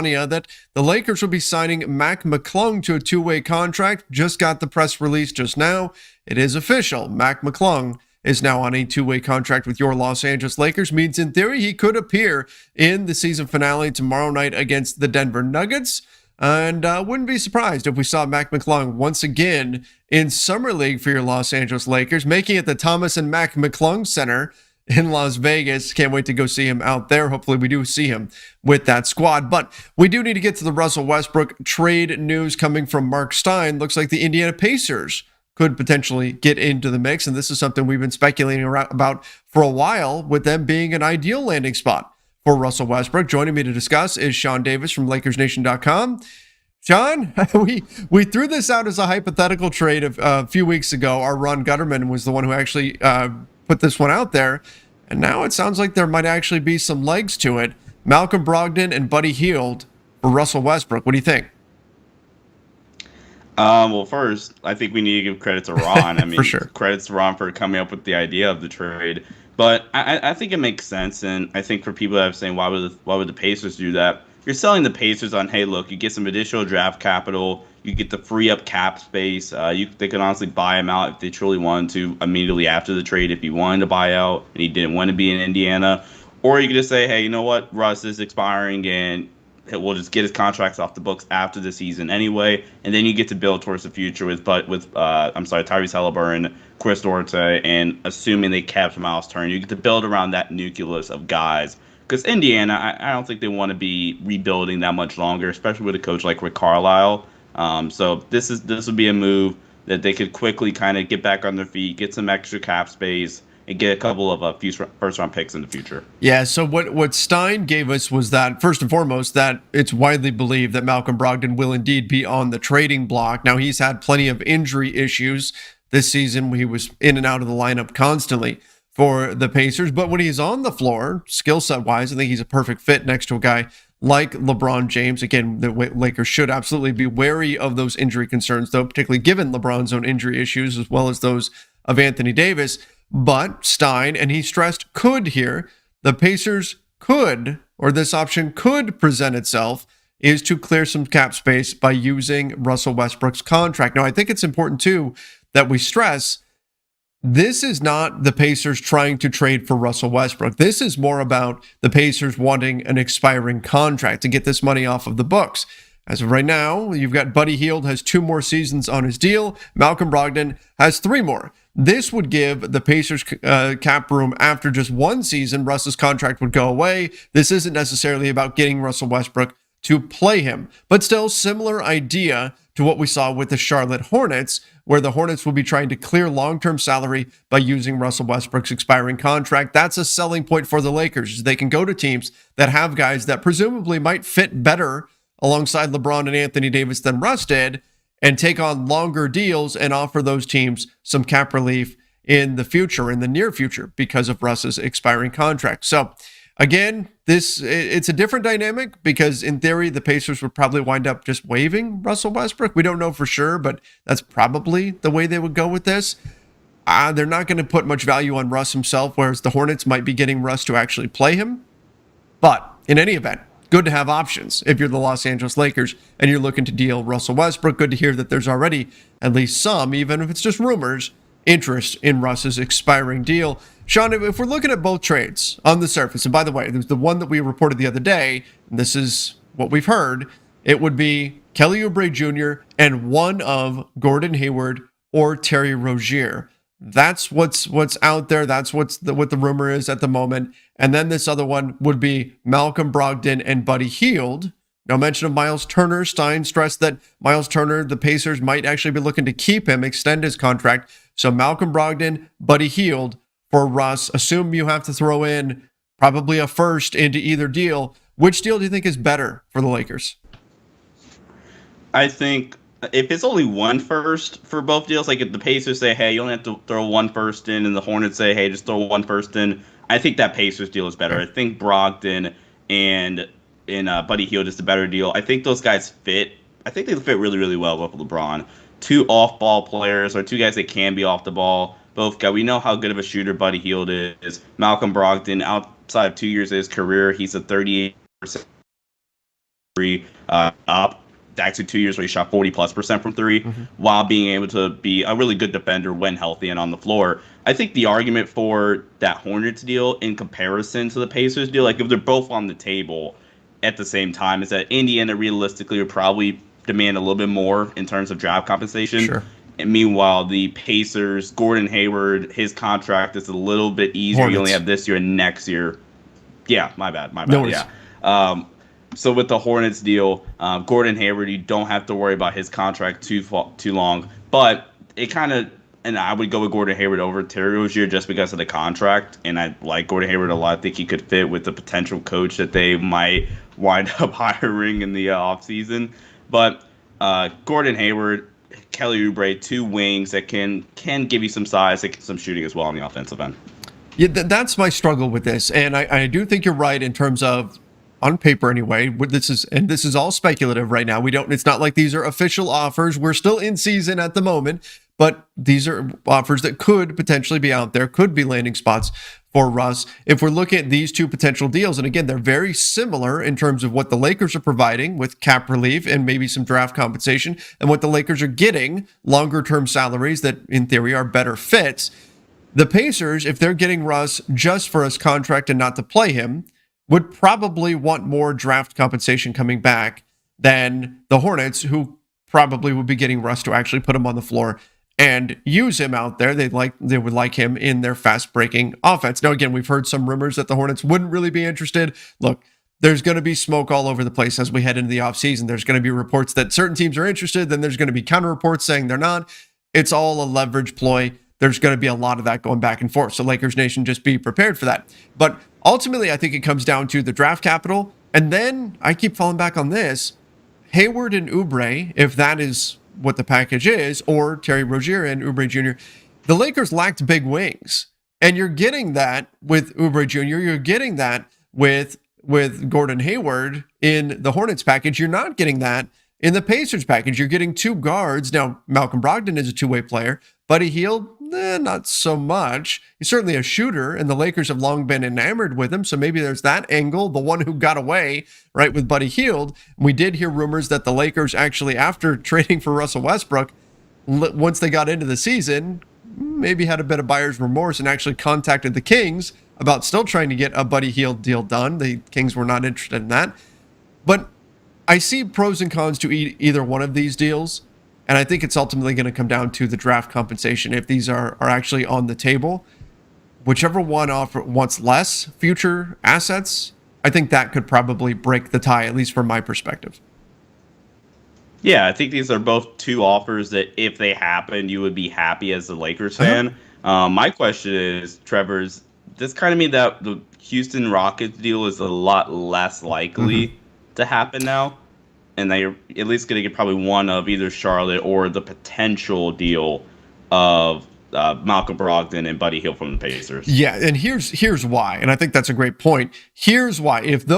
that the Lakers will be signing Mac McClung to a two-way contract. Just got the press release just now. It is official. Mac McClung is now on a two-way contract with your Los Angeles Lakers. Means in theory he could appear in the season finale tomorrow night against the Denver Nuggets. And wouldn't be surprised if we saw Mac McClung once again in Summer League for your Los Angeles Lakers, making it the Thomas and Mac McClung Center in Las Vegas. Can't wait to go see him out there. Hopefully we do see him with that squad. But we do need to get to the Russell Westbrook trade news coming from Mark Stein. Looks like the Indiana Pacers could potentially get into the mix. And this is something we've been speculating about for a while, with them being an ideal landing spot for Russell Westbrook. Joining me to discuss is Sean Davis from LakersNation.com. Sean, we threw this out as a hypothetical trade a few weeks ago. Our Ron Gutterman was the one who actually put this one out there, and now it sounds like there might actually be some legs to it. Malcolm Brogdon and Buddy Hield for Russell Westbrook. What do you think? Well, first, I think we need to give credit to Ron. I mean, For sure. Credits to Ron for coming up with the idea of the trade. But I think it makes sense, and I think for people that are saying why would the Pacers do that? You're selling the Pacers on, hey, look, you get some additional draft capital, you get to free up cap space. They can honestly buy him out if they truly wanted to immediately after the trade if he wanted to buy out and he didn't want to be in Indiana. Or you could just say, hey, you know what, Russ is expiring and we'll just get his contracts off the books after the season anyway, and then you get to build towards the future with Tyrese Halliburton, Chris Duarte, and assuming they kept Miles Turner, you get to build around that nucleus of guys. Because Indiana, I don't think they want to be rebuilding that much longer, especially with a coach like Rick Carlisle. So this would be a move that they could quickly kind of get back on their feet, get some extra cap space, and get a couple of first-round picks in the future. Yeah, so what Stein gave us was that, first and foremost, that it's widely believed that Malcolm Brogdon will indeed be on the trading block. Now, he's had plenty of injury issues this season. He was in and out of the lineup constantly for the Pacers. But when he's on the floor, skill set-wise, I think he's a perfect fit next to a guy like LeBron James. Again, the Lakers should absolutely be wary of those injury concerns, though, particularly given LeBron's own injury issues as well as those of Anthony Davis. But Stein, and he stressed could here, the Pacers could, or this option could present itself, is to clear some cap space by using Russell Westbrook's contract. Now, I think it's important, too, that we stress this is not the Pacers trying to trade for Russell Westbrook. This is more about the Pacers wanting an expiring contract to get this money off of the books. As of right now, you've got Buddy Hield has 2 more seasons on his deal. Malcolm Brogdon has 3 more. This would give the Pacers cap room after just 1 season. Russ's contract would go away. This isn't necessarily about getting Russell Westbrook to play him, but still similar idea to what we saw with the Charlotte Hornets, where the Hornets will be trying to clear long-term salary by using Russell Westbrook's expiring contract. That's a selling point for the Lakers. They can go to teams that have guys that presumably might fit better alongside LeBron and Anthony Davis than Russ did, and take on longer deals and offer those teams some cap relief in the future, in the near future, because of Russ's expiring contract. So again, it's a different dynamic because in theory, the Pacers would probably wind up just waiving Russell Westbrook. We don't know for sure, but that's probably the way they would go with this. They're not going to put much value on Russ himself, whereas the Hornets might be getting Russ to actually play him. But in any event, good to have options if you're the Los Angeles Lakers and you're looking to deal Russell Westbrook. Good to hear that there's already at least some, even if it's just rumors, interest in Russ's expiring deal. Sean, if we're looking at both trades on the surface, and by the way, there's the one that we reported the other day, and this is what we've heard, it would be Kelly Oubre Jr. and one of Gordon Hayward or Terry Rozier. That's what's out there. That's what the rumor is at the moment. And then this other one would be Malcolm Brogdon and Buddy Hield. No mention of Miles Turner. Stein stressed that Miles Turner, the Pacers might actually be looking to keep him, extend his contract. So Malcolm Brogdon, Buddy Hield for Russ. Assume you have to throw in probably a first into either deal. Which deal do you think is better for the Lakers? I think if it's only one first for both deals, like if the Pacers say, hey, you only have to throw 1 first in, and the Hornets say, hey, just throw 1 first in, I think that Pacers deal is better. I think Brogdon and Buddy Hield is the better deal. I think those guys fit. I think they fit really, really well with LeBron. 2 off-ball players, or 2 guys that can be off the ball. Both guys, we know how good of a shooter Buddy Hield is. Malcolm Brogdon, outside of 2 years of his career, he's a 38% up. Actually, 2 years where he shot 40+% from 3, while being able to be a really good defender when healthy and on the floor. I think the argument for that Hornets deal in comparison to the Pacers deal, like if they're both on the table at the same time, is that Indiana realistically would probably demand a little bit more in terms of draft compensation. Sure. And meanwhile, the Pacers, Gordon Hayward, his contract is a little bit easier. Hornets. You only have this year and next year. Yeah, my bad. No worries. Yeah. So with the Hornets deal, Gordon Hayward, you don't have to worry about his contract too long. But it kind of, and I would go with Gordon Hayward over Terry Rozier just because of the contract. And I like Gordon Hayward a lot. I think he could fit with the potential coach that they might wind up hiring in the offseason. But Gordon Hayward, Kelly Oubre, 2 wings that can give you some size, some shooting as well on the offensive end. Yeah, that's my struggle with this. And I do think you're right in terms of, on paper anyway, this is all speculative right now. It's not like these are official offers. We're still in season at the moment, but these are offers that could potentially be out there, could be landing spots for Russ. If we're looking at these two potential deals, and again, they're very similar in terms of what the Lakers are providing with cap relief and maybe some draft compensation, and what the Lakers are getting, longer term salaries that in theory are better fits. The Pacers, if they're getting Russ just for his contract and not to play him, would probably want more draft compensation coming back than the Hornets, who probably would be getting Russ to actually put him on the floor and use him out there. They would like him in their fast-breaking offense. Now, again, we've heard some rumors that the Hornets wouldn't really be interested. Look, there's going to be smoke all over the place as we head into the offseason. There's going to be reports that certain teams are interested, then there's going to be counter reports saying they're not. It's all a leverage ploy. There's going to be a lot of that going back and forth. So Lakers Nation, just be prepared for that. But ultimately, I think it comes down to the draft capital. And then I keep falling back on this. Hayward and Oubre, if that is what the package is, or Terry Rozier and Oubre Jr., the Lakers lacked big wings. And you're getting that with Oubre Jr. You're getting that with Gordon Hayward in the Hornets package. You're not getting that in the Pacers package. You're getting 2 guards. Now, Malcolm Brogdon is a 2-way player. Buddy Hield, not so much. He's certainly a shooter, and the Lakers have long been enamored with him, so maybe there's that angle, the one who got away, right, with Buddy Hield. We did hear rumors that the Lakers actually, after trading for Russell Westbrook, once they got into the season, maybe had a bit of buyer's remorse and actually contacted the Kings about still trying to get a Buddy Hield deal done. The Kings were not interested in that. But I see pros and cons to either one of these deals. And I think it's ultimately going to come down to the draft compensation. If these are actually on the table, whichever one wants less future assets, I think that could probably break the tie, at least from my perspective. Yeah, I think these are both 2 offers that if they happen, you would be happy as a Lakers fan. My question is, Trevor's, does kind of mean that the Houston Rockets deal is a lot less likely to happen now? And they're at least going to get probably one of either Charlotte or the potential deal of Malcolm Brogdon and Buddy Hield from the Pacers. Yeah, and here's why, and I think that's a great point. Here's why: if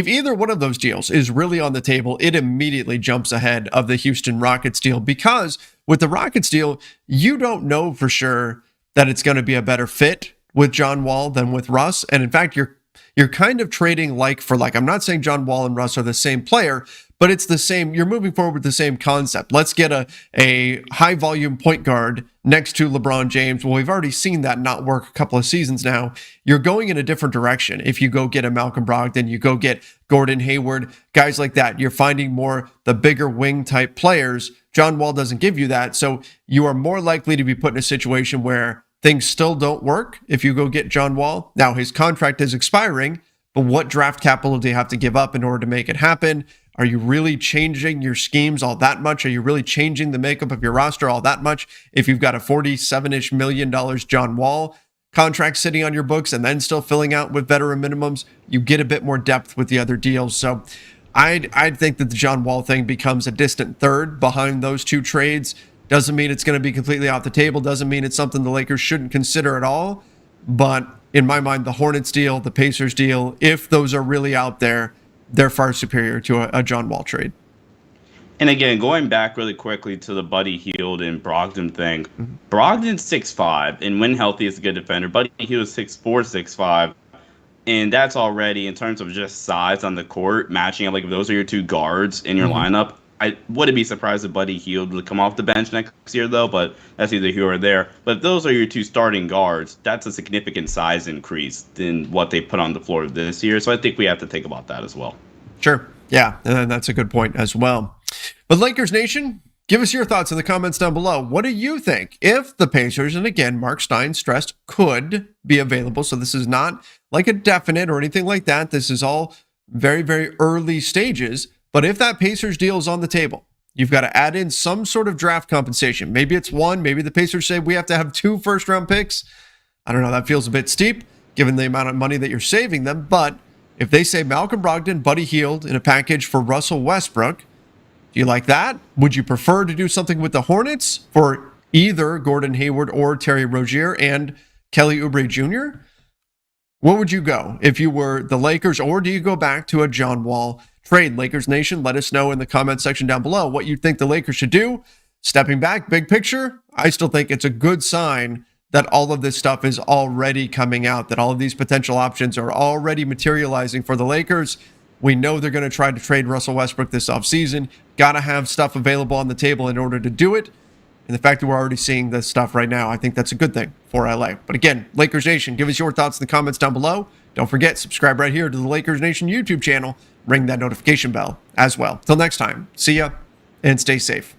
either one of those deals is really on the table, it immediately jumps ahead of the Houston Rockets deal, because with the Rockets deal, you don't know for sure that it's going to be a better fit with John Wall than with Russ, and in fact, you're kind of trading like for like. I'm not saying John Wall and Russ are the same player, but it's the same. You're moving forward with the same concept. Let's get a high volume point guard next to LeBron James. Well, we've already seen that not work a couple of seasons now. You're going in a different direction. If you go get a Malcolm Brogdon, you go get Gordon Hayward, guys like that, you're finding more the bigger wing type players. John Wall doesn't give you that. So you are more likely to be put in a situation where things still don't work if you go get John Wall. Now his contract is expiring, but what draft capital do you have to give up in order to make it happen? Are you really changing your schemes all that much? Are you really changing the makeup of your roster all that much? If you've got a $47-ish million John Wall contract sitting on your books and then still filling out with veteran minimums, you get a bit more depth with the other deals. So I'd think that the John Wall thing becomes a distant third behind those 2 trades. Doesn't mean it's going to be completely off the table. Doesn't mean it's something the Lakers shouldn't consider at all. But in my mind, the Hornets deal, the Pacers deal, if those are really out there, they're far superior to a John Wall trade. And again, going back really quickly to the Buddy Hield and Brogdon thing, Brogdon's 6'5", and when healthy is a good defender. Buddy Hield is 6'4", 6'5". And that's already, in terms of just size on the court, matching up. Like, if those are your two guards in your Mhm. lineup, I wouldn't be surprised if Buddy Hield would come off the bench next year, though. But that's either here or there. But if those are your two starting guards, that's a significant size increase than what they put on the floor this year. So I think we have to think about that as well. Sure. Yeah, and that's a good point as well. But Lakers Nation, give us your thoughts in the comments down below. What do you think if the Pacers, and again, Mark Stein stressed, could be available? So this is not like a definite or anything like that. This is all very, very early stages. But if that Pacers deal is on the table, you've got to add in some sort of draft compensation. Maybe it's one. Maybe the Pacers say we have to have 2 first-round picks. I don't know. That feels a bit steep given the amount of money that you're saving them. But if they say Malcolm Brogdon, Buddy Hield in a package for Russell Westbrook, do you like that? Would you prefer to do something with the Hornets for either Gordon Hayward or Terry Rozier and Kelly Oubre Jr.? What would you go if you were the Lakers, or do you go back to a John Wall trade? Lakers Nation, let us know in the comment section down below what you think the Lakers should do. Stepping back, big picture, I still think it's a good sign that all of this stuff is already coming out, that all of these potential options are already materializing for the Lakers. We know they're going to try to trade Russell Westbrook this offseason. Got to have stuff available on the table in order to do it. And the fact that we're already seeing this stuff right now, I think that's a good thing for LA. But again, Lakers Nation, give us your thoughts in the comments down below. Don't forget, subscribe right here to the Lakers Nation YouTube channel. Ring that notification bell as well. Till next time, see ya and stay safe.